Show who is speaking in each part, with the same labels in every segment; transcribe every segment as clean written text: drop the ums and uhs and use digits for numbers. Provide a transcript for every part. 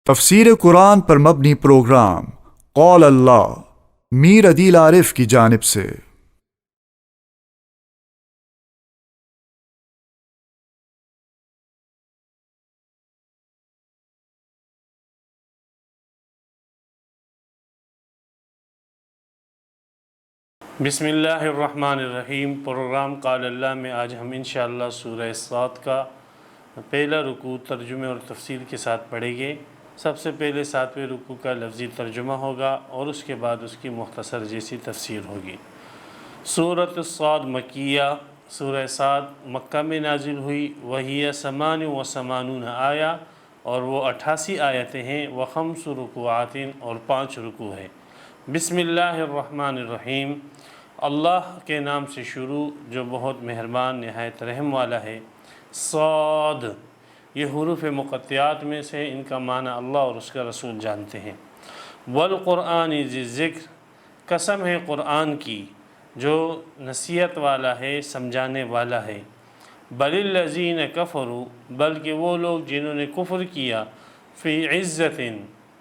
Speaker 1: تفسیر قرآن پر مبنی پروگرام قول اللہ میر عدیل عارف کی جانب سے۔
Speaker 2: بسم اللہ الرحمن الرحیم۔ پروگرام قال اللہ میں آج ہم انشاءاللہ سورہ صاد کا پہلا رکوع ترجمے اور تفسیر کے ساتھ پڑھیں گے۔ سب سے پہلے 7ویں رکوع کا لفظی ترجمہ ہوگا اور اس کے بعد اس کی مختصر جیسی تفسیر ہوگی۔ سورۃ صاد مکیہ، سورہ صاد مکہ میں نازل ہوئی۔ وہی 88 آیہ، اور وہ 88 آیتیں ہیں۔ وخمس رکوعات، اور 5 رکوع ہیں۔ بسم اللہ الرحمن الرحیم، اللہ کے نام سے شروع جو بہت مہربان نہایت رحم والا ہے۔ صاد، یہ حروف مقطعات میں سے، ان کا معنی اللہ اور اس کا رسول جانتے ہیں۔ والقرآن ذی الذکر، قسم ہے قرآن کی جو نصیحت والا ہے، سمجھانے والا ہے۔ بل الذین کفروا، بلکہ وہ لوگ جنہوں نے کفر کیا، فی عزت،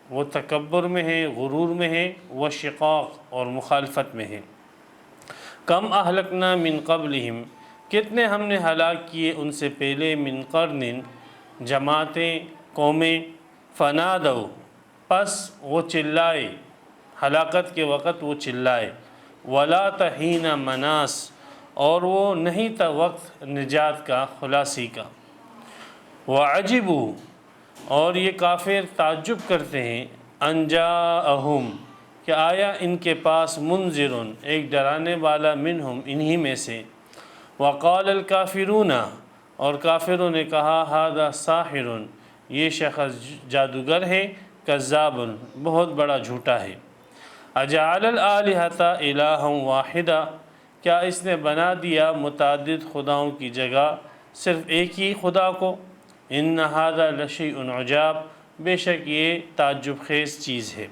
Speaker 2: وہ تکبر میں ہیں، غرور میں ہیں، وشقاق، اور مخالفت میں ہیں۔ کم اہلکنا من قبلہم، کتنے ہم نے ہلاک کیے ان سے پہلے، من قرن، جماعتیں، قومیں، فنادوا، پس وہ چلائے، ہلاکت کے وقت وہ چلائے، ولا تحین مناس، اور وہ نہیں تھا وقت نجات کا، خلاصی کا۔ وعجبوا، اور یہ کافر تعجب کرتے ہیں، ان جاءہم، کہ آیا ان کے پاس، منذر، ایک ڈرانے والا، منہم، انہی میں سے۔ وقال الکافرون، اور کافروں نے کہا، ھذا ساحر، یہ شخص جادوگر ہے، کذاب، بہت بڑا جھوٹا ہے۔ اجعل الآلہۃ الہا واحدا، کیا اس نے بنا دیا متعدد خداؤں کی جگہ صرف ایک ہی خدا کو۔ ان ھذا لشیء عجاب، بے شک یہ تعجب خیز چیز ہے۔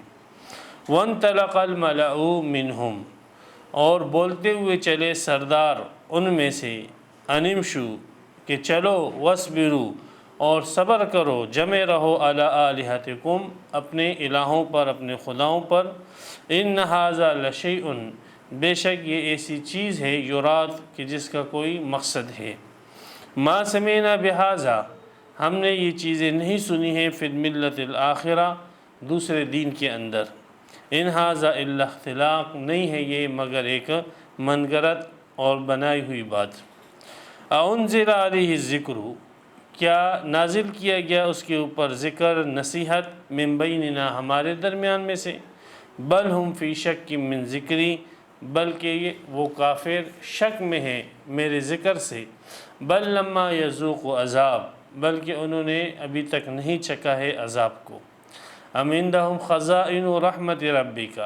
Speaker 2: وانطلق الملأ منہم، اور بولتے ہوئے چلے سردار ان میں سے، ان امشوا، کہ چلو، واصبروا، اور صبر کرو، جمع رہو، علی آلہتکم، اپنے الہوں پر، اپنے خداؤں پر۔ ان ھذا لشیء، بے شک یہ ایسی چیز ہے، یراد، کہ جس کا کوئی مقصد ہے۔ ما سمعنا بھذا، ہم نے یہ چیزیں نہیں سنی ہیں، فی الملۃ الآخرہ، دوسرے دین کے اندر۔ ان ھذا الا اختلاق، نہیں ہے یہ مگر ایک من گھڑت اور بنائی ہوئی بات۔ اانزل علیہ الذکر، کیا نازل کیا گیا اس کے اوپر ذکر، نصیحت، من بیننا، ہمارے درمیان میں سے۔ بل ہم فی شک من ذکری، بلکہ وہ کافر شک میں ہیں میرے ذکر سے۔ بل لما یذوق عذاب، بلکہ انہوں نے ابھی تک نہیں چکھا ہے عذاب کو۔ ام عندہم خزائن رحمت ربک،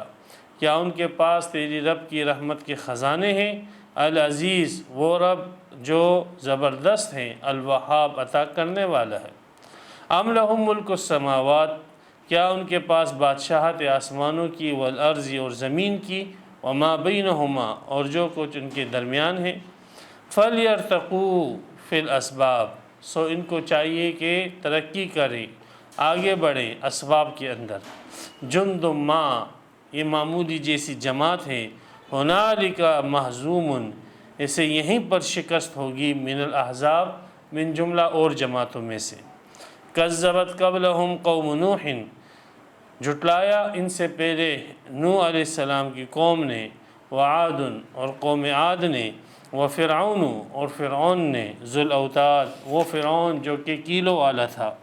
Speaker 2: کیا ان کے پاس تیری رب کی رحمت کے خزانے ہیں۔ العزیز، وہ رب جو زبردست ہیں، الوہاب، عطا کرنے والا ہے۔ ام لہم ملک السماوات، کیا ان کے پاس بادشاہت آسمانوں کی، والارض، اور زمین کی، وما بینہما، اور جو کچھ ان کے درمیان ہے۔ فلیرتقوا فی الاسباب، سو ان کو چاہیے کہ ترقی کریں، آگے بڑھیں اسباب کے اندر۔ جند ما، یہ معمولی جیسی جماعت ہے، ہنالک مہزوم، اسے یہیں پر شکست ہوگی، من الاحزاب، من جملہ اور جماعتوں میں سے۔ کذبت قبلہم قوم نوح، جھٹلایا ان سے پہلے نوح علیہ السلام کی قوم نے، وعاد، اور قوم عاد نے، وفرعون، اور فرعون نے، ذو الاوتاد، وہ فرعون جو کہ کیلوں والا تھا،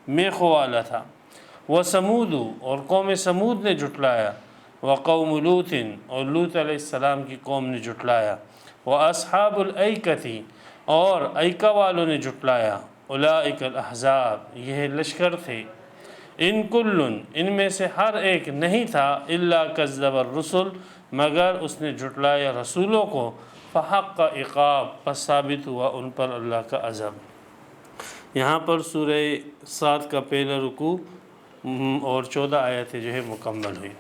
Speaker 2: میخوں والا تھا۔ وثمود، اور قوم سمود نے جھٹلایا۔ وقوم لوط، اور لوط علیہ السلام کی قوم نے جھٹلایا۔ واصحاب الایکۃ، اور ایکہ والوں نے جھٹلایا۔ اولئک الاحزاب، یہ لشکر تھے۔ ان کل، ان میں سے ہر ایک نہیں تھا، الا کذب الرسل، مگر اس نے جھٹلایا رسولوں کو۔ فحق عقاب، پس ثابت ہوا ان پر اللہ کا عذاب۔ یہاں پر سورہ صاد کا پہلا رکوع اور 14 آیتیں جو ہے مکمل ہوئی۔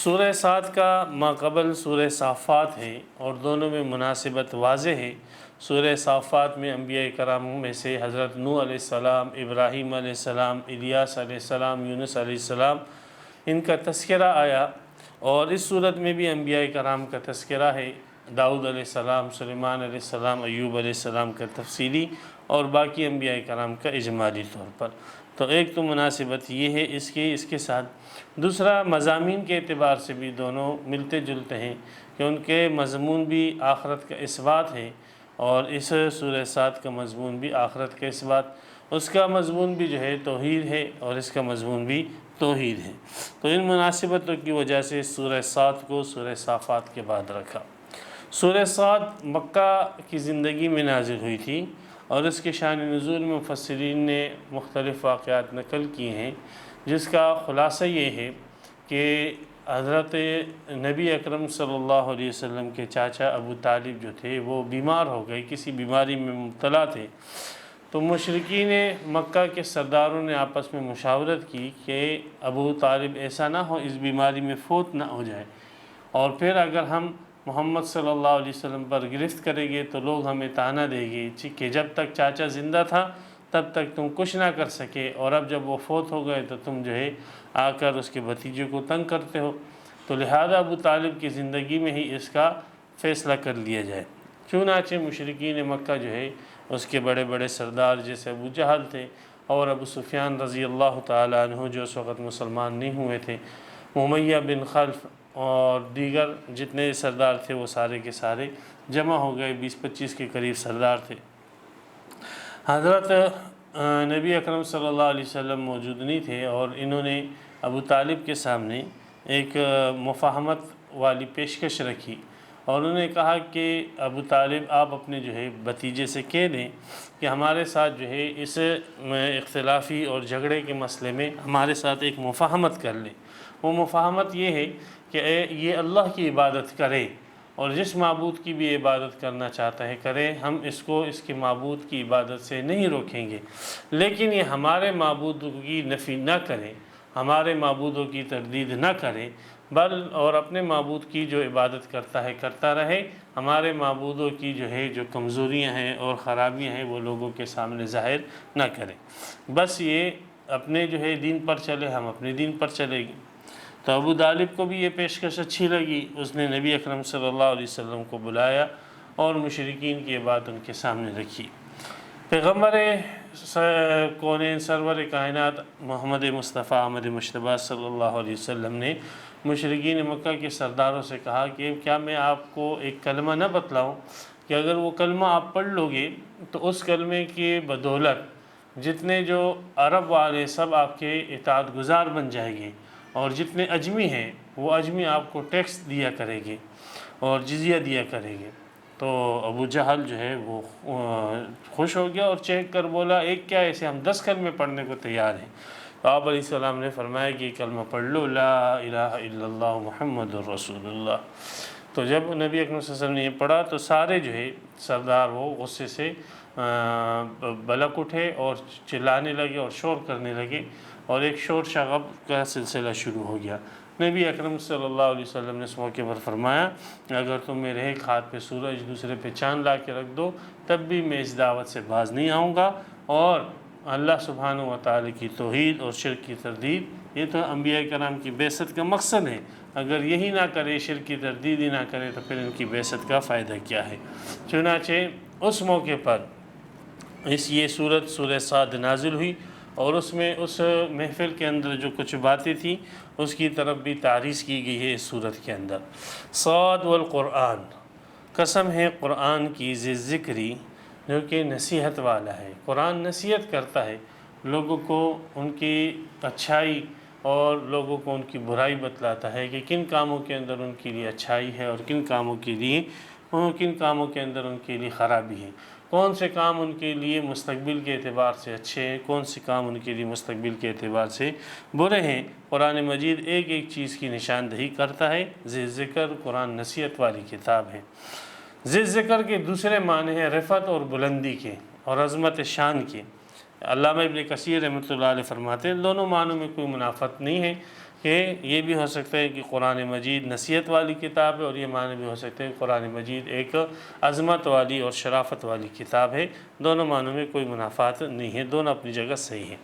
Speaker 2: سورہ صاد کا ماقبل سورہ صافات ہے اور دونوں میں مناسبت واضح ہے۔ سورہ صافات میں انبیاء کرام میں سے حضرت نوح علیہ السلام، ابراہیم علیہ السلام، الیاس علیہ السلام، یونس علیہ السلام، ان کا تذکرہ آیا، اور اس صورت میں بھی انبیاء کرام کا تذکرہ ہے، داؤد علیہ السلام، سلیمان علیہ السلام، ایوب علیہ السلام کا تفصیلی، اور باقی انبیاء کرام کا اجمالی طور پر۔ تو ایک تو مناسبت یہ ہے اس کے ساتھ، دوسرا مضامین کے اعتبار سے بھی دونوں ملتے جلتے ہیں کہ ان کے مضمون بھی آخرت کا اثبات ہے، اور اس سورہ صاد کا مضمون بھی آخرت کا اثبات، اس کا مضمون بھی جو ہے توحید ہے اور اس کا مضمون بھی توحید ہے۔ تو ان مناسبتوں کی وجہ سے سورہ صاد کو سورہ صافات کے بعد رکھا۔ سورہ صاد مکہ کی زندگی میں نازل ہوئی تھی، اور اس کے شان نزول میں مفسرین نے مختلف واقعات نقل کیے ہیں، جس کا خلاصہ یہ ہے کہ حضرت نبی اکرم صلی اللہ علیہ وسلم کے چاچا ابو طالب جو تھے وہ بیمار ہو گئے، کسی بیماری میں مبتلا تھے۔ تو مشرکین مکہ کے سرداروں نے آپس میں مشاورت کی کہ ابو طالب ایسا نہ ہو اس بیماری میں فوت نہ ہو جائے، اور پھر اگر ہم محمد صلی اللہ علیہ وسلم پر گرفت کریں گے تو لوگ ہمیں طعنہ دیں گے کہ جب تک چاچا زندہ تھا تب تک تم کچھ نہ کر سکے، اور اب جب وہ فوت ہو گئے تو تم جو ہے آ کر اس کے بھتیجے کو تنگ کرتے ہو، تو لہذا ابو طالب کی زندگی میں ہی اس کا فیصلہ کر لیا جائے۔ چنانچہ مشرکین مکہ جو ہے اس کے بڑے بڑے سردار جیسے ابو جہل تھے، اور ابو سفیان رضی اللہ تعالیٰ عنہ جو اس وقت مسلمان نہیں ہوئے تھے، امیہ بن خلف اور دیگر جتنے سردار تھے وہ سارے کے سارے جمع ہو گئے، 20-25 کے قریب سردار تھے۔ حضرت نبی اکرم صلی اللہ علیہ وسلم موجود نہیں تھے، اور انہوں نے ابو طالب کے سامنے ایک مفاہمت والی پیشکش رکھی، اور انہوں نے کہا کہ ابو طالب آپ اپنے جو ہے بھتیجے سے کہہ دیں کہ ہمارے ساتھ جو ہے اس اختلافی اور جھگڑے کے مسئلے میں ہمارے ساتھ ایک مفاہمت کر لیں۔ وہ مفاہمت یہ ہے کہ یہ اللہ کی عبادت کرے، اور جس معبود کی بھی عبادت کرنا چاہتا ہے کرے، ہم اس کو اس کے معبود کی عبادت سے نہیں روکیں گے، لیکن یہ ہمارے معبود کی نفی نہ کرے، ہمارے معبودوں کی تردید نہ کرے، اور اپنے معبود کی جو عبادت کرتا ہے کرتا رہے، ہمارے معبودوں کی جو ہے جو کمزوریاں ہیں اور خرابیاں ہیں وہ لوگوں کے سامنے ظاہر نہ کرے، بس یہ اپنے جو ہے دین پر چلے، ہم اپنے دین پر چلے گے۔ تو ابو طالب کو بھی یہ پیشکش اچھی لگی، اس نے نبی اکرم صلی اللہ علیہ وسلم کو بلایا اور مشرکین کی بات ان کے سامنے رکھی۔ پیغمبر کونین سرور کائنات محمد مصطفیٰ احمد مجتبیٰ صلی اللہ علیہ وسلم نے مشرکین مکہ کے سرداروں سے کہا کہ کیا میں آپ کو ایک کلمہ نہ بتلاؤں کہ اگر وہ کلمہ آپ پڑھ لو گے تو اس کلمے کی بدولت جتنے جو عرب والے سب آپ کے اطاعت گزار بن جائیں گے، اور جتنے اجمی ہیں وہ اجمی آپ کو ٹیکس دیا کرے گے اور جزیہ دیا کرے گے۔ تو ابو جہل جو ہے وہ خوش ہو گیا اور چہک کر بولا ایک کیا ایسے ہم 10 کلمے پڑھنے کو تیار ہیں۔ تو آپ علیہ السلام نے فرمایا کہ یہ کلمہ پڑھ لو، لا الہ الا اللہ محمد الرسول اللہ۔ تو جب نبی اکرم صلی اللہ علیہ وسلم نے یہ پڑھا تو سارے جو ہے سردار وہ غصے سے بلک اٹھے اور چلانے لگے اور شور کرنے لگے، اور ایک شور شغب کا سلسلہ شروع ہو گیا۔ نبی اکرم صلی اللہ علیہ وسلم نے اس موقع پر فرمایا اگر تم میرے ایک ہاتھ پہ سورج دوسرے پہ چاند لا کے رکھ دو تب بھی میں اس دعوت سے باز نہیں آؤں گا، اور اللہ سبحانہ و تعالی کی توحید اور شرک کی تردید یہ تو انبیاء کرام کی بعثت کا مقصد ہے، اگر یہی نہ کرے، شرک کی تردید ہی نہ کرے تو پھر ان کی بعثت کا فائدہ کیا ہے۔ چنانچہ اس موقع پر یہ سورہ صاد نازل ہوئی، اور اس میں اس محفل کے اندر جو کچھ باتیں تھیں اس کی طرف بھی تعریض کی گئی ہے اس صورت کے اندر۔ صاد والقرآن، قسم ہے قرآن کی ذی ذکری جو کہ نصیحت والا ہے۔ قرآن نصیحت کرتا ہے، لوگوں کو ان کی اچھائی اور لوگوں کو ان کی برائی بتلاتا ہے کہ کن کاموں کے اندر ان کے لیے اچھائی ہے اور کن کاموں کے اندر ان کے لیے خرابی ہے، کون سے کام ان کے لیے مستقبل کے اعتبار سے اچھے ہیں، کون سے کام ان کے لیے مستقبل کے اعتبار سے برے ہیں۔ قرآن مجید ایک ایک چیز کی نشاندہی کرتا ہے۔ ذی ذکر قرآن نصیحت والی کتاب ہے۔ ذی ذکر کے دوسرے معنی ہیں رفعت اور بلندی کے اور عظمت شان کے۔ علامہ ابن کثیر رحمۃ اللہ علیہ فرماتے ہیں دونوں معنوں میں کوئی منافات نہیں ہے کہ یہ بھی ہو سکتا ہے کہ قرآن مجید نصیحت والی کتاب ہے، اور یہ معنی بھی ہو سکتا ہے کہ قرآن مجید ایک عظمت والی اور شرافت والی کتاب ہے۔ دونوں معنوں میں کوئی منافات نہیں ہے، دونوں اپنی جگہ صحیح ہیں۔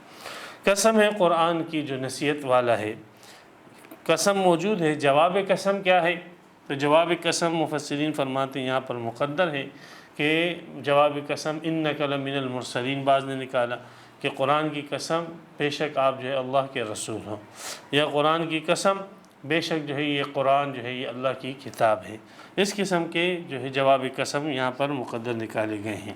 Speaker 2: قسم ہے قرآن کی جو نصیحت والا ہے، قسم موجود ہے، جواب قسم کیا ہے؟ تو جواب قسم مفسرین فرماتے ہیں یہاں پر مقدر ہے کہ جواب قسم انک لمن المرسلین، بعض نے نکالا کہ قرآن کی قسم بے شک آپ جو ہے اللہ کے رسول ہوں، یا قرآن کی قسم بے شک جو ہے یہ قرآن جو ہے یہ اللہ کی کتاب ہے۔ اس قسم کے جو ہے جواب قسم یہاں پر مقدر نکالے گئے ہیں۔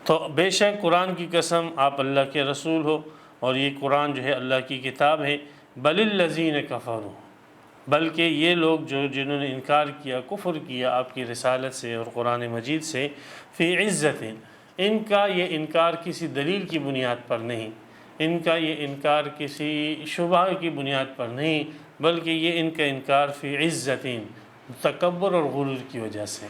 Speaker 2: تو بے شک قرآن کی قسم آپ اللہ کے رسول ہو، اور یہ قرآن جو ہے اللہ کی کتاب ہے۔ بل الذین کفروا، بلکہ یہ لوگ جنہوں نے انکار کیا، کفر کیا آپ کی رسالت سے اور قرآن مجید سے، فی عزت، ان کا یہ انکار کسی دلیل کی بنیاد پر نہیں، ان کا یہ انکار کسی شبہ کی بنیاد پر نہیں، بلکہ یہ ان کا انکار فی عزت، تکبر اور غرور کی وجہ سے،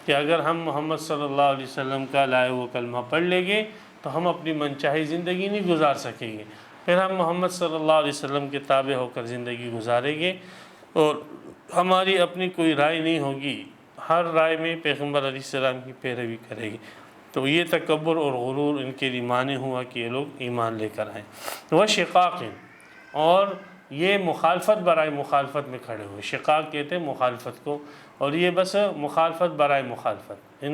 Speaker 2: کہ اگر ہم محمد صلی اللہ علیہ وسلم کا لائے وہ کلمہ پڑھ لیں گے تو ہم اپنی منچاہی زندگی نہیں گزار سکیں گے، پھر ہم محمد صلی اللہ علیہ وسلم کے تابع ہو کر زندگی گزاریں گے، اور ہماری اپنی کوئی رائے نہیں ہوگی، ہر رائے میں پیغمبر علیہ السلام کی پیروی کرے گی۔ تو یہ تکبر اور غرور ان کے لیے معنی ہوا کہ یہ لوگ ایمان لے کر آئیں۔ وہ شقاق، اور یہ مخالفت برائے مخالفت میں کھڑے ہوئے، شقاق کہتے ہیں مخالفت کو، اور یہ بس مخالفت برائے مخالفت،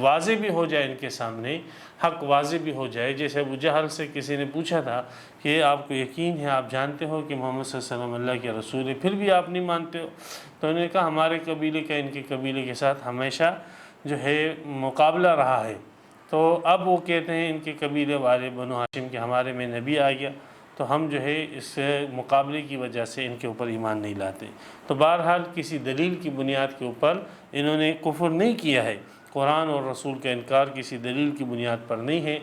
Speaker 2: واضح بھی ہو جائے ان کے سامنے، حق واضح بھی ہو جائے۔ جیسے ابو جہل سے کسی نے پوچھا تھا کہ آپ کو یقین ہے، آپ جانتے ہو کہ محمد صلی اللہ علیہ وسلم اللہ کے رسول ہے، پھر بھی آپ نہیں مانتے ہو؟ تو انہوں نے کہا ہمارے قبیلے کا ان کے قبیلے کے ساتھ ہمیشہ جو ہے مقابلہ رہا ہے، تو اب وہ کہتے ہیں ان کے قبیلے والے بنو ہاشم کہ ہمارے میں نبی آ گیا، تو ہم جو ہے اس مقابلے کی وجہ سے ان کے اوپر ایمان نہیں لاتے۔ تو بہرحال کسی دلیل کی بنیاد کے اوپر انہوں نے کفر نہیں کیا ہے، قرآن اور رسول کا انکار کسی دلیل کی بنیاد پر نہیں ہے،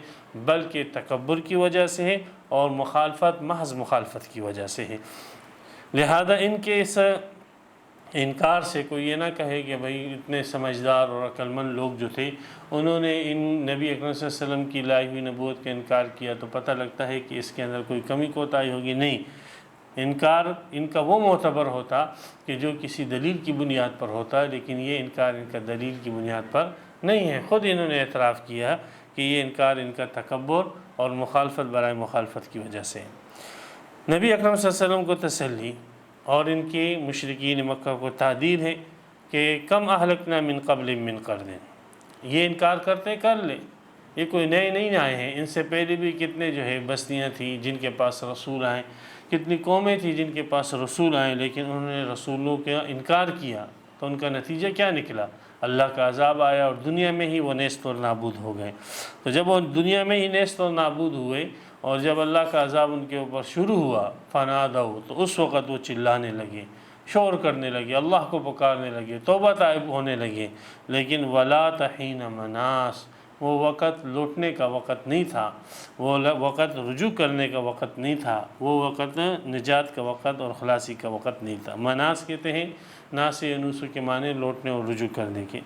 Speaker 2: بلکہ تکبر کی وجہ سے ہے اور مخالفت، محض مخالفت کی وجہ سے ہے۔ لہذا ان کے اس انکار سے کوئی یہ نہ کہے کہ بھئی اتنے سمجھدار اور عقل مند لوگ جو تھے انہوں نے ان نبی اکرم صلی اللہ علیہ وسلم کی لائی ہوئی نبوت کا انکار کیا، تو پتہ لگتا ہے کہ اس کے اندر کوئی کمی کوتاہی ہوگی۔ نہیں، انکار ان کا وہ معتبر ہوتا کہ جو کسی دلیل کی بنیاد پر ہوتا ہے، لیکن یہ انکار ان کا دلیل کی بنیاد پر نہیں ہے۔ خود انہوں نے اعتراف کیا کہ یہ انکار ان کا تکبر اور مخالفت برائے مخالفت کی وجہ سے ہے۔ نبی اکرم صلی اللہ علیہ وسلم کو تسلی اور ان کی مشرکین مکہ کو تحدید ہے کہ کم اہلکنا من قبل من قرن، یہ انکار کرتے کر لیں، یہ کوئی نئے نہیں آئے ہیں، ان سے پہلے بھی کتنے جو ہے بستیاں تھیں جن کے پاس رسول آئے، کتنی قومیں تھیں جن کے پاس رسول آئے، لیکن انہوں نے رسولوں کا انکار کیا، تو ان کا نتیجہ کیا نکلا؟ اللہ کا عذاب آیا اور دنیا میں ہی وہ نیست اور نابود ہو گئے۔ تو جب وہ دنیا میں ہی نیست اور نابود ہوئے اور جب اللہ کا عذاب ان کے اوپر شروع ہوا، فنادوا، تو اس وقت وہ چلانے لگے، شور کرنے لگے، اللہ کو پکارنے لگے، توبہ طائب ہونے لگے، لیکن ولا تحین مناس، وہ وقت لوٹنے کا وقت نہیں تھا، وہ وقت رجوع کرنے کا وقت نہیں تھا، وہ وقت نجات کا وقت اور خلاصی کا وقت نہیں تھا۔ مناس کہتے ہیں ناس ینوس کے معنی لوٹنے اور رجوع کرنے کے،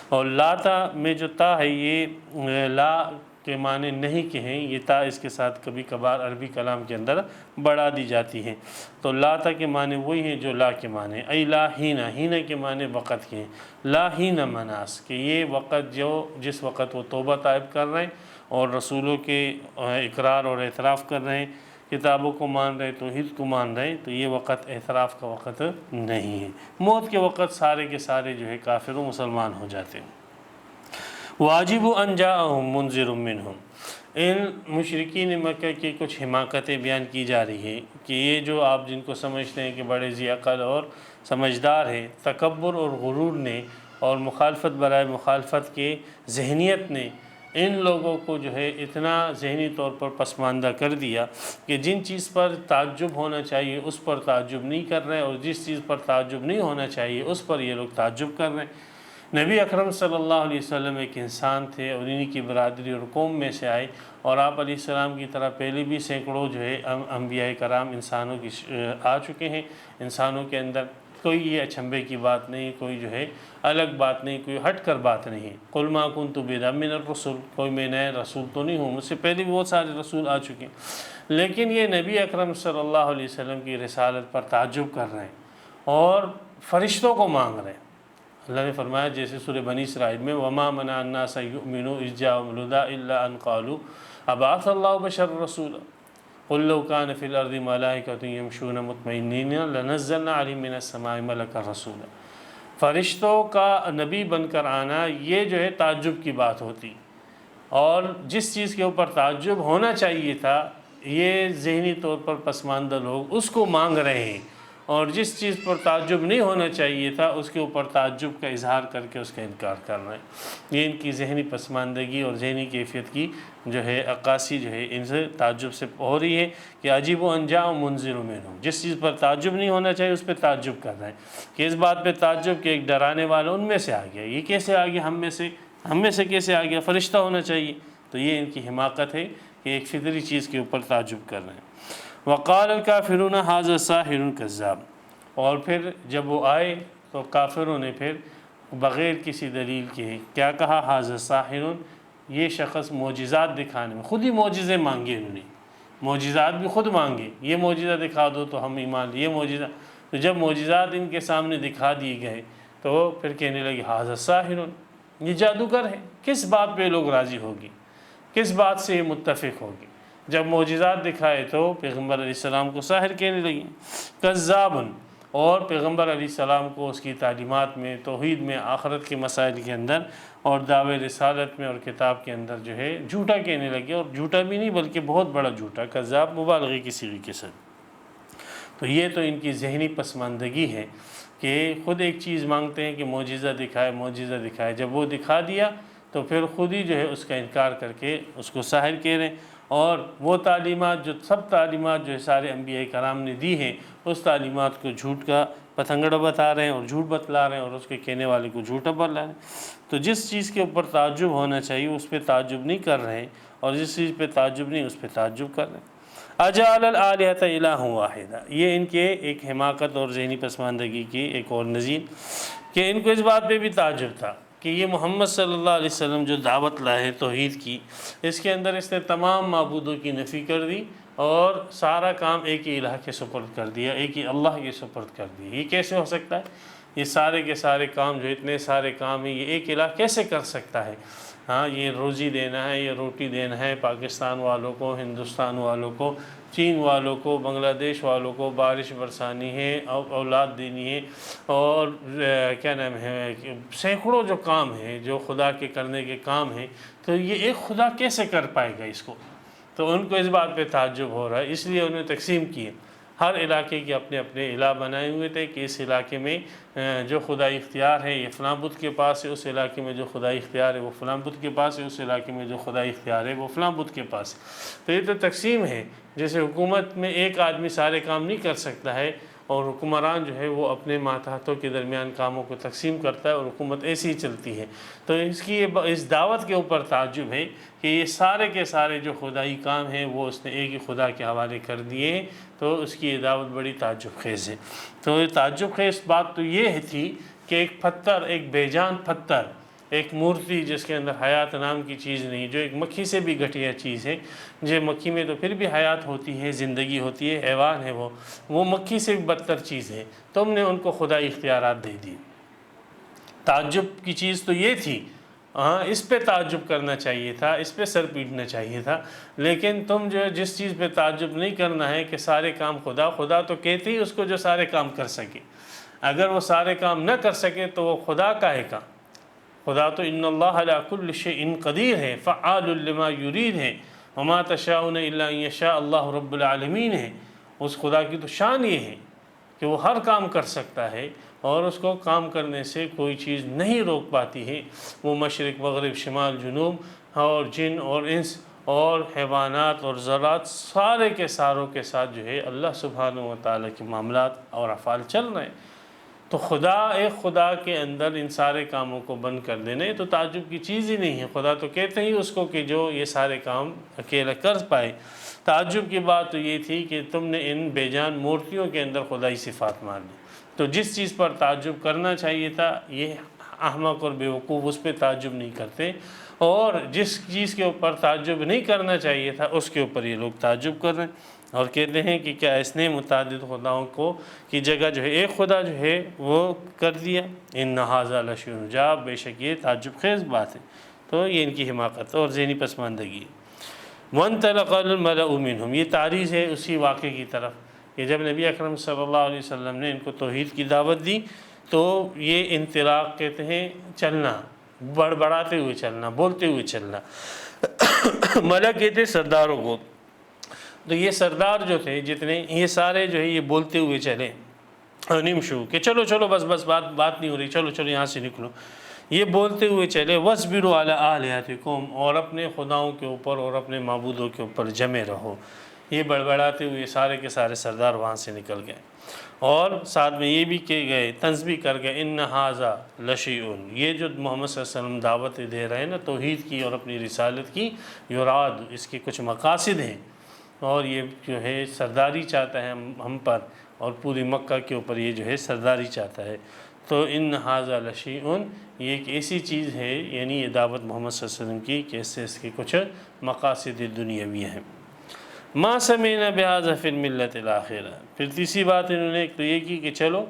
Speaker 2: اور لاتا میں جو تا ہے یہ لا کے معنی نہیں کے ہیں، یہ تا اس کے ساتھ کبھی کبھار عربی کلام کے اندر بڑھا دی جاتی ہے، تو لاتا کے معنی وہی ہیں جو لا کے معنی، ای لا ہینا، ہینا کے معنی وقت کے ہیں، لا ہینا مناس، کہ یہ وقت جس وقت وہ توبہ طائب کر رہے ہیں اور رسولوں کے اقرار اور اعتراف کر رہے ہیں، کتابوں کو مان رہے، توحید کو مان رہے، تو یہ وقت اعتراف کا وقت نہیں ہے۔ موت کے وقت سارے کے سارے جو ہے کافر و مسلمان ہو جاتے ہیں۔ واجب ان جاءہم منذر منہم، ان مشرکین مکہ کی کچھ حماقتیں بیان کی جا رہی ہیں کہ یہ جو آپ جن کو سمجھتے ہیں کہ بڑے ذی عقل اور سمجھدار ہیں، تکبر اور غرور نے اور مخالفت برائے مخالفت کے ذہنیت نے ان لوگوں کو جو ہے اتنا ذہنی طور پر پسماندہ کر دیا کہ جن چیز پر تعجب ہونا چاہیے اس پر تعجب نہیں کر رہے، اور جس چیز پر تعجب نہیں ہونا چاہیے اس پر یہ لوگ تعجب کر رہے ہیں۔ نبی اکرم صلی اللہ علیہ وسلم ایک انسان تھے اور انہی کی برادری اور قوم میں سے آئے، اور آپ علیہ السلام کی طرح پہلے بھی سینکڑوں جو ہے انبیاء کرام انسانوں کی آ چکے ہیں، انسانوں کے اندر کوئی یہ اچھمبے کی بات نہیں، کوئی جو ہے الگ بات نہیں، کوئی ہٹ کر بات نہیں ہے۔ قل ما کنت بدعا من الرسل، کوئی میں نئے رسول تو نہیں ہوں، مجھ سے پہلے بھی بہت سارے رسول آ چکے ہیں، لیکن یہ نبی اکرم صلی اللہ علیہ وسلم کی رسالت پر تعجب کر رہے ہیں اور فرشتوں کو مانگ رہے ہیں۔ اللہ نے فرمایا جیسے سورہ بنی اسرائیل میں وما منع الناس ان یؤمنوا اذ جاءهم الہدی الا ان قالوا ابعث اللہ بشرا رسولا قل لو كان في الارض ملائکۃ یمشون مطمئنین لنزلنا علیہم من السماء ملکا رسولا۔ فرشتوں کا نبی بن کر آنا یہ جو ہے تعجب کی بات ہوتی، اور جس چیز کے اوپر تعجب ہونا چاہیے تھا یہ ذہنی طور پر پسماندہ لوگ اس کو مانگ رہے ہیں، اور جس چیز پر تعجب نہیں ہونا چاہیے تھا اس کے اوپر تعجب کا اظہار کر کے اس کا انکار کر رہے ہیں۔ یہ ان کی ذہنی پسماندگی اور ذہنی کیفیت کی جو ہے عکاسی جو ہے ان سے تعجب سے ہو رہی ہے کہ عجیب و انجا و منذر منہم، جس چیز پر تعجب نہیں ہونا چاہیے اس پہ تعجب کر رہے ہیں، کہ اس بات پہ تعجب کہ ایک ڈرانے والا ان میں سے آ گیا، یہ کیسے آ گیا ہم میں سے کیسے آ گیا، فرشتہ ہونا چاہیے۔ تو یہ ان کی حماقت ہے کہ ایک فطری چیز کے اوپر تعجب کر رہے ہیں۔ وقال الکافرون ھذا ساحر کذاب، اور پھر جب وہ آئے تو کافروں نے پھر بغیر کسی دلیل کے کیا کہا، ھذا ساحر، یہ شخص معجزات دکھانے میں، خود ہی معجزے مانگے، انہوں نے معجزات بھی خود مانگے، یہ معجزہ دکھا دو تو ہم ایمان، یہ معجزہ، تو جب معجزات ان کے سامنے دکھا دیے گئے تو پھر کہنے لگے ھذا ساحر، یہ جادوگر ہے۔ کس بات پہ لوگ راضی ہوگی، کس بات سے یہ متفق ہوگی؟ جب معجزات دکھائے تو پیغمبر علیہ السلام کو ساحر کہنے لگے، کذاب، اور پیغمبر علیہ السلام کو اس کی تعلیمات میں، توحید میں، آخرت کے مسائل کے اندر اور دعوے رسالت میں اور کتاب کے اندر جو ہے جھوٹا کہنے لگے، اور جھوٹا بھی نہیں بلکہ بہت بڑا جھوٹا، کذاب مبالغے کی صیغے کے ساتھ۔ تو یہ تو ان کی ذہنی پسماندگی ہے کہ خود ایک چیز مانگتے ہیں کہ معجزہ دکھائے، جب وہ دکھا دیا تو پھر خود ہی جو ہے اس کا انکار کر کے اس کو ساحر کہہ رہے ہیں، اور وہ تعلیمات سب تعلیمات جو سارے انبیاء کرام نے دی ہیں اس تعلیمات کو جھوٹ کا پتنگڑا بتا رہے ہیں اور جھوٹ بتلا رہے ہیں، اور اس کے کہنے والے کو جھوٹا بتلا رہے ہیں۔ تو جس چیز کے اوپر تعجب ہونا چاہیے اس پہ تعجب نہیں کر رہے ہیں، اور جس چیز پہ تعجب نہیں اس پہ تعجب کر رہے ہیں۔ اجعل الآلہۃ الہ واحدہ، یہ ان کے ایک حماقت اور ذہنی پسماندگی کی ایک اور نظیر، کہ ان کو اس بات پہ بھی تعجب تھا کہ یہ محمد صلی اللہ علیہ وسلم جو دعوت لائے توحید کی، اس کے اندر اس نے تمام معبودوں کی نفی کر دی اور سارا کام ایک ہی الہ کے سپرد کر دیا، ایک ہی اللہ کے سپرد کر دیا۔ یہ کیسے ہو سکتا ہے؟ یہ سارے کے سارے کام جو اتنے سارے کام ہیں یہ ایک الہ کیسے کر سکتا ہے؟ ہاں، یہ روزی دینا ہے، یہ روٹی دینا ہے پاکستان والوں کو، ہندوستان والوں کو، چین والوں کو، بنگلہ دیش والوں کو، بارش برسانی ہے، اولاد دینی ہے، اور کیا نام ہے، سینکڑوں جو کام ہیں جو خدا کے کرنے کے کام ہیں، تو یہ ایک خدا کیسے کر پائے گا اس کو؟ تو ان کو اس بات پہ تعجب ہو رہا ہے، اس لیے انہوں نے تقسیم کیے، ہر علاقے کے اپنے اپنے الہ بنائے ہوئے تھے کہ اس علاقے میں جو خدائی اختیار ہے یہ فلاں بت کے پاس ہے، اس علاقے میں جو خدائی اختیار ہے وہ فلاں بت کے پاس ہے، اس علاقے میں جو خدائی اختیار ہے وہ فلاں بت کے پاس ہے۔ تو یہ تو تقسیم ہے، جیسے حکومت میں ایک آدمی سارے کام نہیں کر سکتا ہے، اور حکمران جو ہے وہ اپنے ماتحتوں کے درمیان کاموں کو تقسیم کرتا ہے، اور حکومت ایسی ہی چلتی ہے۔ تو اس دعوت کے اوپر تعجب ہے کہ یہ سارے کے سارے جو خدائی کام ہیں وہ اس نے ایک ہی خدا کے حوالے کر دیے ہیں، تو اس کی یہ دعوت بڑی تعجب خیز ہے۔ تو یہ تعجب خیز بات تو یہ تھی کہ ایک پتھر، ایک بے جان پتھر، ایک مورتی جس کے اندر حیات نام کی چیز نہیں، جو ایک مکھی سے بھی گھٹیا چیز ہے، جو مکھی میں تو پھر بھی حیات ہوتی ہے، زندگی ہوتی ہے، حیوان ہے وہ مکھی سے بھی بدتر چیز ہے، تم نے ان کو خدائی اختیارات دے دی۔ تعجب کی چیز تو یہ تھی، ہاں اس پہ تعجب کرنا چاہیے تھا، اس پہ سر پیٹنا چاہیے تھا، لیکن تم جو جس چیز پہ تعجب نہیں کرنا ہے کہ سارے کام خدا تو کہتے ہی اس کو جو سارے کام کر سکے، اگر وہ سارے کام نہ کر سکے تو وہ خدا کاہے کا؟ خدا تو ان اللہ علی کل شیء قدیر ہے، فعال لما یرید ہے، وما تشاءون الا ان یشاء اللہ رب العالمین ہے۔ اس خدا کی تو شان یہ ہے کہ وہ ہر کام کر سکتا ہے، اور اس کو کام کرنے سے کوئی چیز نہیں روک پاتی ہے۔ وہ مشرق مغرب شمال جنوب اور جن اور انس اور حیوانات اور ذرات سارے کے ساروں کے ساتھ جو ہے اللہ سبحانہ و تعالیٰ کے معاملات اور افعال چل رہے ہیں۔ تو ایک خدا کے اندر ان سارے کاموں کو بند کر دینا یہ تو تعجب کی چیز ہی نہیں ہے۔ خدا تو کہتے ہی اس کو کہ جو یہ سارے کام اکیلا کر پائے۔ تعجب کی بات تو یہ تھی کہ تم نے ان بے جان مورتیوں کے اندر خدائی صفات مان لی۔ تو جس چیز پر تعجب کرنا چاہیے تھا یہ احمق اور بیوقوف اس پہ تعجب نہیں کرتے، اور جس چیز کے اوپر تعجب نہیں کرنا چاہیے تھا اس کے اوپر یہ لوگ تعجب کر رہے ہیں، اور کہتے ہیں کہ کیا اس نے متعدد خداؤں کو کی جگہ جو ہے ایک خدا جو ہے وہ کر دیا۔ ان ھذا لشیء عجاب، بے شک یہ تعجب خیز بات ہے۔ تو یہ ان کی حماقت اور ذہنی پسماندگی ہے۔ وانطلق الملأ منهم، یہ تعریض ہے اسی واقعے کی طرف کہ جب نبی اکرم صلی اللہ علیہ وسلم نے ان کو توحید کی دعوت دی تو یہ انطلاق کہتے ہیں چلنا، بڑبڑاتے ہوئے چلنا، بولتے ہوئے چلنا۔ ملأ کہتے سرداروں کو، تو یہ سردار جو تھے جتنے، یہ سارے جو ہے یہ بولتے ہوئے چلے، نمشو کہ چلو چلو بس بات نہیں ہو رہی، چلو چلو یہاں سے نکلو، یہ بولتے ہوئے چلے۔ وَاصْبِرُوا عَلَىٰ آلِهَتِكُمْ، اور اپنے خداؤں کے اوپر اور اپنے معبودوں کے اوپر جمے رہو۔ یہ بڑبڑاتے ہوئے سارے کے سارے سردار وہاں سے نکل گئے، اور ساتھ میں یہ بھی کہ گئے، تنزیہ کر گئے، ان ھذا لشیء، یہ جو محمد صلی اللہ علیہ وسلم دعوت دے رہے ہیں نا توحید کی اور اپنی رسالت کی، یراد، اس کے کچھ مقاصد ہیں، اور یہ جو ہے سرداری چاہتا ہے ہم پر، اور پوری مکہ کے اوپر یہ جو ہے سرداری چاہتا ہے۔ تو ان ھذا لشیء، یہ ایک ایسی چیز ہے، یعنی یہ دعوت محمد صلی اللہ علیہ وسلم کی کہ اس سے اس کے کچھ مقاصد دنیاوی ہیں۔ ما سمعنا بہذا فی الملۃ الاخرہ، پھر تیسری بات انہوں نے ایک تو یہ کی کہ چلو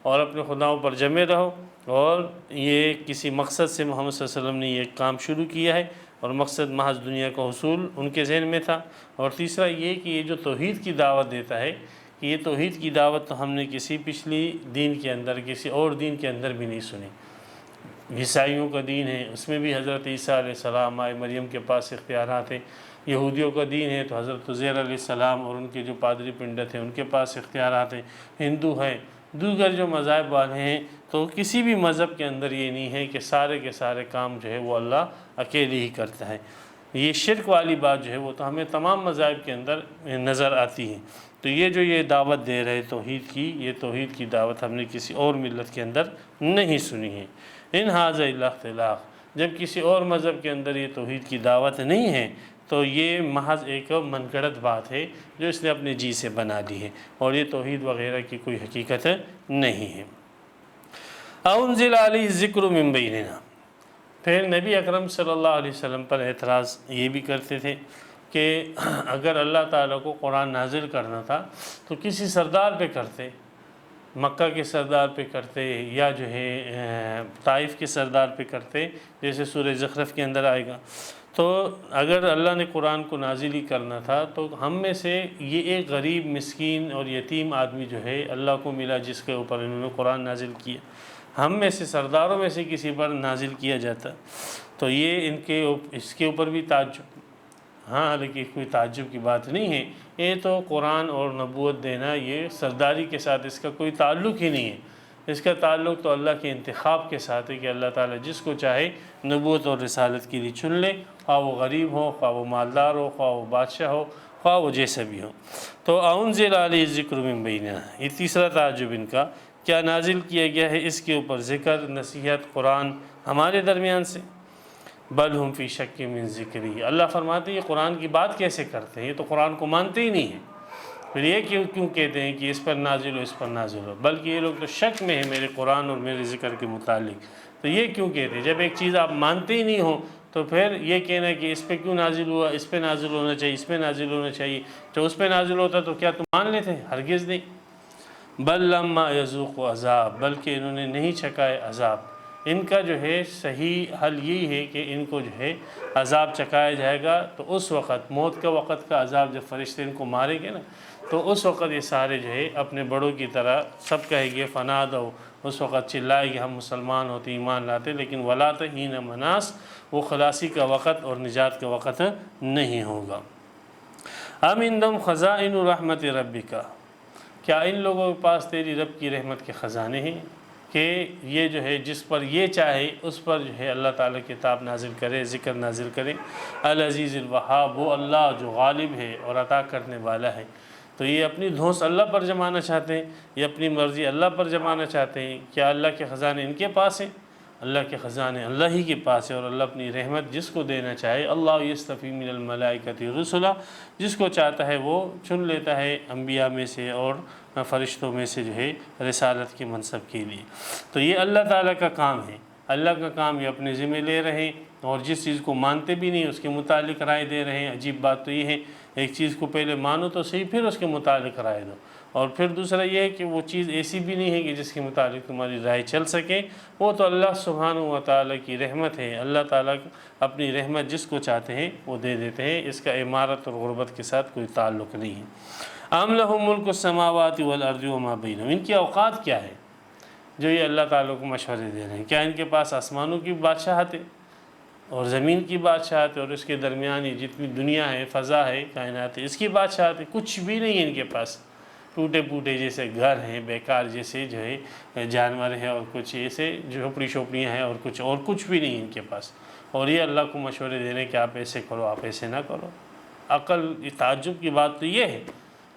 Speaker 2: اور اپنے خداؤں پر جمے رہو، اور یہ کسی مقصد سے محمد صلی اللہ علیہ وسلم نے یہ کام شروع کیا ہے، اور مقصد محض دنیا کا حصول ان کے ذہن میں تھا۔ اور تیسرا یہ کہ یہ جو توحید کی دعوت دیتا ہے کہ یہ توحید کی دعوت تو ہم نے کسی پچھلی دین کے اندر، کسی اور دین کے اندر بھی نہیں سنی۔ عیسائیوں کا دین ہے، اس میں بھی حضرت عیسیٰ علیہ السلام مائے مریم کے پاس اختیارات ہیں۔ یہودیوں کا دین ہے تو حضرت عزیر علیہ السلام اور ان کے جو پادری پنڈت ہیں ان کے پاس اختیارات ہیں۔ ہندو ہیں، دیگر جو مذاہب والے ہیں، تو کسی بھی مذہب کے اندر یہ نہیں ہے کہ سارے کے سارے کام جو ہے وہ اللہ اکیلے ہی کرتا ہے۔ یہ شرک والی بات جو ہے وہ تو ہمیں تمام مذاہب کے اندر نظر آتی ہے۔ تو یہ جو یہ دعوت دے رہے توحید کی، یہ توحید کی دعوت ہم نے کسی اور ملت کے اندر نہیں سنی ہے۔ ان ھذا الا اختلاق، جب کسی اور مذہب کے اندر یہ توحید کی دعوت نہیں ہے تو یہ محض ایک من گھڑت بات ہے جو اس نے اپنے جی سے بنا لی ہے، اور یہ توحید وغیرہ کی کوئی حقیقت نہیں ہے۔ انزل علیہ الذکر من بیننا، پھر نبی اکرم صلی اللہ علیہ وسلم پر اعتراض یہ بھی کرتے تھے کہ اگر اللہ تعالیٰ کو قرآن نازل کرنا تھا تو کسی سردار پہ کرتے، مکہ کے سردار پہ کرتے، یا جو ہے طائف کے سردار پہ کرتے، جیسے سورہ زخرف کے اندر آئے گا۔ تو اگر اللہ نے قرآن کو نازل ہی کرنا تھا تو ہم میں سے یہ ایک غریب مسکین اور یتیم آدمی جو ہے اللہ کو ملا جس کے اوپر انہوں نے قرآن نازل کیا، ہم میں سے سرداروں میں سے کسی پر نازل کیا جاتا، تو یہ اس کے اوپر بھی تعجب، ہاں حالانکہ کوئی تعجب کی بات نہیں ہے، یہ تو قرآن اور نبوت دینا یہ سرداری کے ساتھ اس کا کوئی تعلق ہی نہیں ہے۔ اس کا تعلق تو اللہ کے انتخاب کے ساتھ ہے کہ اللہ تعالیٰ جس کو چاہے نبوت اور رسالت کے لیے چن لے، خواہ وہ غریب ہو، خواہ وہ مالدار ہو، خواہ وہ بادشاہ ہو، خواہ وہ جیسا بھی ہو۔ تو انزل علیہ الذکر من بیننا، یہ تیسرا تعجب ان کا، کیا نازل کیا گیا ہے اس کے اوپر ذکر، نصیحت، قرآن ہمارے درمیان سے؟ بل ہم فی شک من ذکری، اللہ فرماتے ہیں یہ قرآن کی بات کیسے کرتے ہیں، یہ تو قرآن کو مانتے ہی نہیں ہیں، پھر یہ کیوں کہتے ہیں کہ اس پر نازل ہو، اس پر نازل ہو، بلکہ یہ لوگ تو شک میں ہیں میرے قرآن اور میرے ذکر کے متعلق۔ تو یہ کیوں کہتے ہیں، جب ایک چیز آپ مانتے ہی نہیں ہو تو پھر یہ کہنا کہ اس پہ کیوں نازل ہوا، اس پہ نازل ہونا چاہیے، اس پہ نازل ہونا چاہیے، جو اس پہ نازل ہوتا تو کیا تم مان لیتے؟ ہرگز نہیں۔ بل لما یذوق عذاب، بلکہ انہوں نے نہیں چکھائے عذاب۔ ان کا جو ہے صحیح حل یہی ہے کہ ان کو جو ہے عذاب چکھایا جائے گا، تو اس وقت موت کا وقت کا عذاب، جب فرشتے ان کو ماریں گے نا، تو اس وقت یہ سارے جو ہے اپنے بڑوں کی طرح سب کہے گے فنا دو، اس وقت چلائے گے ہم مسلمان ہوتے، ایمان لاتے، لیکن ولا تحین مناس، وہ خلاصی کا وقت اور نجات کا وقت نہیں ہوگا۔ ام عندہم خزائن رحمت ربک، کیا ان لوگوں کے پاس تیری رب کی رحمت کے خزانے ہیں کہ یہ جو ہے جس پر یہ چاہے اس پر جو ہے اللہ تعالیٰ کتاب نازل کرے، ذکر نازل کرے۔ العزیز الوہاب، وہ اللہ جو غالب ہے اور عطا کرنے والا ہے۔ تو یہ اپنی دھونس اللہ پر جمانا چاہتے ہیں، یہ اپنی مرضی اللہ پر جمانا چاہتے ہیں، کیا اللہ کے خزانے ان کے پاس ہیں؟ اللہ کے خزانے اللہ ہی کے پاس ہے، اور اللہ اپنی رحمت جس کو دینا چاہے، اللہ یستفی من الملائکۃ رسلا، جس کو چاہتا ہے وہ چن لیتا ہے انبیاء میں سے اور فرشتوں میں سے جو ہے رسالت کے منصب کے لیے۔ تو یہ اللہ تعالیٰ کا کام ہے، اللہ کا کام یہ اپنے ذمہ لے رہے ہیں، اور جس چیز کو مانتے بھی نہیں اس کے متعلق رائے دے رہے ہیں۔ عجیب بات تو یہ ہے، ایک چیز کو پہلے مانو تو صحیح، پھر اس کے متعلق رائے دو، اور پھر دوسرا یہ ہے کہ وہ چیز ایسی بھی نہیں ہے کہ جس کے متعلق تمہاری رائے چل سکے، وہ تو اللہ سبحانہ و تعالیٰ کی رحمت ہے۔ اللہ تعالیٰ اپنی رحمت جس کو چاہتے ہیں وہ دے دیتے ہیں، اس کا عمارت اور غربت کے ساتھ کوئی تعلق نہیں ہے۔ ام لہم ملک السماوات والارض وما بینہم، ان کی اوقات کیا ہے جو یہ اللہ تعالیٰ کو مشورے دے رہے ہیں؟ کیا ان کے پاس آسمانوں کی بادشاہت ہے اور زمین کی بادشاہت ہے اور اس کے درمیان یہ جتنی دنیا ہے، فضا ہے، کائنات ہے، اس کی بادشاہت ہے؟ کچھ بھی نہیں ہے ان کے پاس۔ ٹوٹے پوٹے جیسے گھر ہیں، بیکار جیسے جو ہے جانور ہیں، اور کچھ ایسے جھوپڑی شوپڑیاں ہیں، اور کچھ بھی نہیں ان کے پاس، اور یہ اللہ کو مشورے دے رہے ہیں کہ آپ ایسے کرو، آپ ایسے نہ کرو۔ عقل، تعجب کی بات تو یہ ہے،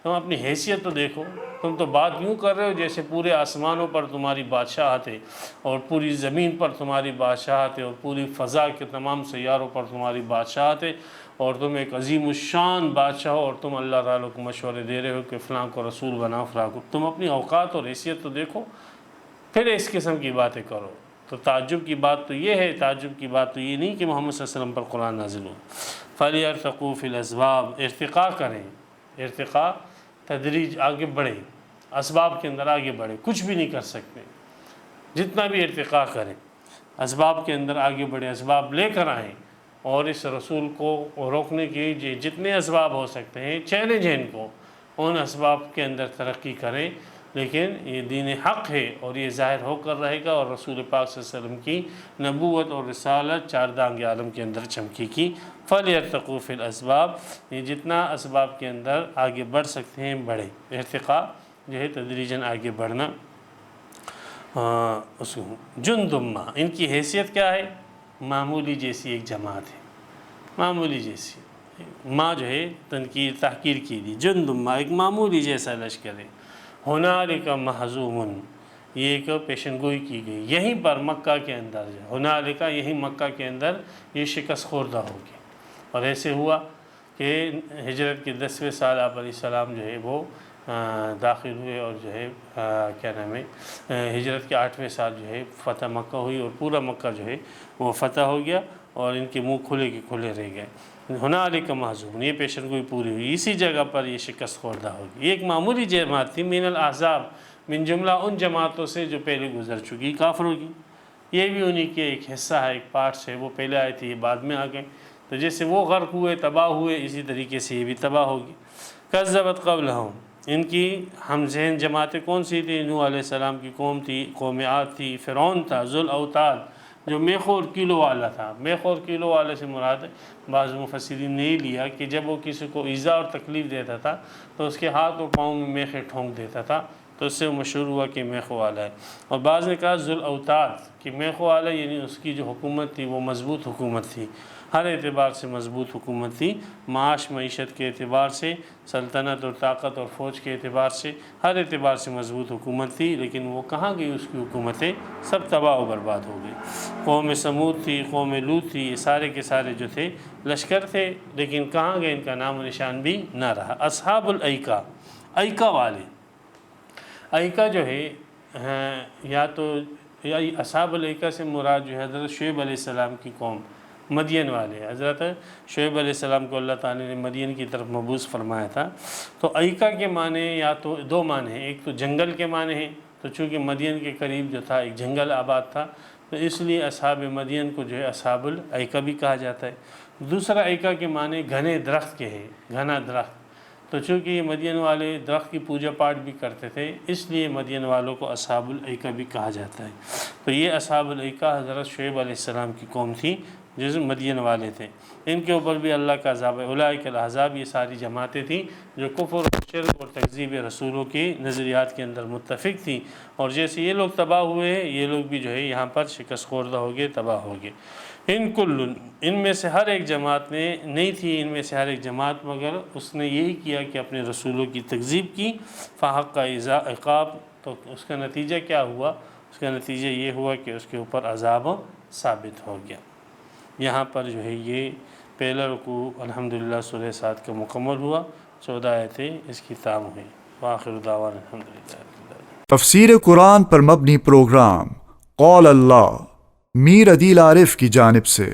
Speaker 2: تم اپنی حیثیت تو دیکھو، تم تو بات یوں کر رہے ہو جیسے پورے آسمانوں پر تمہاری بادشاہت ہے، اور پوری زمین پر تمہاری بادشاہت ہے، اور پوری فضا کے تمام سیاروں پر تمہاری بادشاہت ہے، اور تم ایک عظیم الشان بادشاہ ہو، اور تم اللہ تعالیٰ کو مشورے دے رہے ہو کہ فلاں کو رسول بناؤ، فلاں کو۔ تم اپنی اوقات اور حیثیت تو دیکھو، پھر اس قسم کی باتیں کرو۔ تو تعجب کی بات تو یہ ہے، تعجب کی بات تو یہ نہیں کہ محمد صلی اللہ علیہ وسلم پر قرآن نازل ہو۔ فَلْيَرْتَقُوا فِي الْأَسْبَابِ، ارتقاء کریں، ارتقاء، تدریج، آگے بڑھیں، اسباب کے اندر آگے بڑھیں۔ کچھ بھی نہیں کر سکتے، جتنا بھی ارتقاء کریں، اسباب کے اندر آگے بڑھیں، اسباب لے کر آئیں، اور اس رسول کو روکنے کے جتنے اسباب ہو سکتے ہیں، چیلنج ہیں ان کو، ان اسباب کے اندر ترقی کریں۔ لیکن یہ دین حق ہے، اور یہ ظاہر ہو کر رہے گا، اور رسول پاک صلی اللہ علیہ وسلم کی نبوت اور رسالت چاردانگ عالم کے اندر چمکی کی۔ فَلْيَرْتَقُوا فِي الْأَسْبَابِ، یہ جتنا اسباب کے اندر آگے بڑھ سکتے ہیں بڑھیں۔ ارتقاء جو ہے تدریجاً آگے بڑھنا۔ اس جندما، ان کی حیثیت کیا ہے؟ معمولی جیسی ایک جماعت ہے، معمولی جیسی، ماں جو ہے تنقیر تحقیر کی دی، جندما ایک معمولی جیسا لشکر ہے۔ ہنالک مہزوم، یہ ایک پیشن گوئی کی گئی یہیں پر مکہ کے اندر، ہنالک یہیں مکہ کے اندر یہ شکست خوردہ ہوگی۔ اور ایسے ہوا کہ ہجرت کے 10ویں سال آپ علیہ السلام جو ہے وہ داخل ہوئے، اور جو ہے کیا نام ہے، ہجرت کے 8ویں سال جو ہے فتح مکہ ہوئی، اور پورا مکہ جو ہے وہ فتح ہو گیا، اور ان کے منہ کھلے کے کھلے رہ گئے۔ ہنالک مہزوم، یہ پیشن گوئی پوری ہوئی، اسی جگہ پر یہ شکست خوردہ ہوگی۔ یہ ایک معمولی جماعت تھی، من الاحزاب، من جملہ ان جماعتوں سے جو پہلے گزر چکی کافروں کی، یہ بھی انہی کے ایک حصہ ہے، ایک پارٹس ہے، وہ پہلے آئے تھے، یہ بعد میں آ گئے۔ تو جیسے وہ غرق ہوئے، تباہ ہوئے، اسی طریقے سے یہ بھی تباہ ہوگی۔ کذبت قبلہم، ان کی ہم ذہن جماعتیں کون سی تھیں؟ نوح علیہ السلام کی قوم تھی، قوم عاد تھی، فرعون تھا، ذو الاوتاد جو میخور کلو والا تھا۔ میخور کلو والے سے مراد بعض مفسرین نے یہ لیا کہ جب وہ کسی کو ایذا اور تکلیف دیتا تھا تو اس کے ہاتھ اور پاؤں میں میخیں ٹھونک دیتا تھا، تو اس سے وہ مشہور ہوا کہ میخو والا ہے۔ اور بعض نے کہا ذو الاوتاد کہ میخو والا یعنی اس کی جو حکومت تھی وہ مضبوط حکومت تھی، ہر اعتبار سے مضبوط حکومت تھی، معاش معیشت کے اعتبار سے، سلطنت اور طاقت اور فوج کے اعتبار سے، ہر اعتبار سے مضبوط حکومت تھی۔ لیکن وہ کہاں گئی اس کی حکومتیں؟ سب تباہ و برباد ہو گئی۔ قوم سمود تھی، قوم لوط تھی، یہ سارے کے سارے جو تھے لشکر تھے، لیکن کہاں گئے ان کا نام و نشان بھی نہ رہا۔ اصحاب الایکا، ایکا والے، ایکا جو ہے یا تو اصحاب الایکا سے مراد جو ہے حضرت شعیب علیہ السلام کی قوم، مدین والے۔ حضرت شعیب علیہ السلام کو اللہ تعالیٰ نے مدین کی طرف مبعوث فرمایا تھا۔ تو ایکا کے معنی یا تو دو معنی ہیں، ایک تو جنگل کے معنی ہیں، تو چونکہ مدین کے قریب جو تھا ایک جنگل آباد تھا، تو اس لیے اصحاب مدین کو جو ہے اصحاب الایکا بھی کہا جاتا ہے۔ دوسرا ایکا کے معنی گھنے درخت کے ہیں، گھنا درخت، تو چونکہ یہ مدین والے درخت کی پوجا پاٹ بھی کرتے تھے، اس لیے مدین والوں کو اصحاب الایکا بھی کہا جاتا ہے۔ تو یہ اصحاب الایکا حضرت شعیب علیہ السلام کی قوم تھی، جس مدین والے تھے۔ ان کے اوپر بھی اللہ کا عذاب ہے۔ اولئک الاحزاب، یہ ساری جماعتیں تھیں جو کفر اور شرک اور تکذیب رسولوں کے نظریات کے اندر متفق تھیں، اور جیسے یہ لوگ تباہ ہوئے ہیں، یہ لوگ بھی جو ہے یہاں پر شکست خوردہ ہو گئے، تباہ ہو گئے۔ ان کل، ان میں سے ہر ایک جماعت نے نہیں تھی، ان میں سے ہر ایک جماعت، مگر اس نے یہی کیا کہ اپنے رسولوں کی تکذیب کی، فحق عقاب، تو اس کا نتیجہ کیا ہوا؟ اس کا نتیجہ یہ ہوا کہ اس کے اوپر عذاب ثابت ہو گیا۔ یہاں پر جو ہے یہ پہلا رکوع الحمدللہ سورہ صاد کا مکمل ہوا، 14 آیتیں اس کی تام ہوئی۔ وآخر دعوانا الحمدللہ رب العالمین۔
Speaker 1: تفسیر قرآن پر مبنی پروگرام قول اللہ میر عدیل عارف کی جانب سے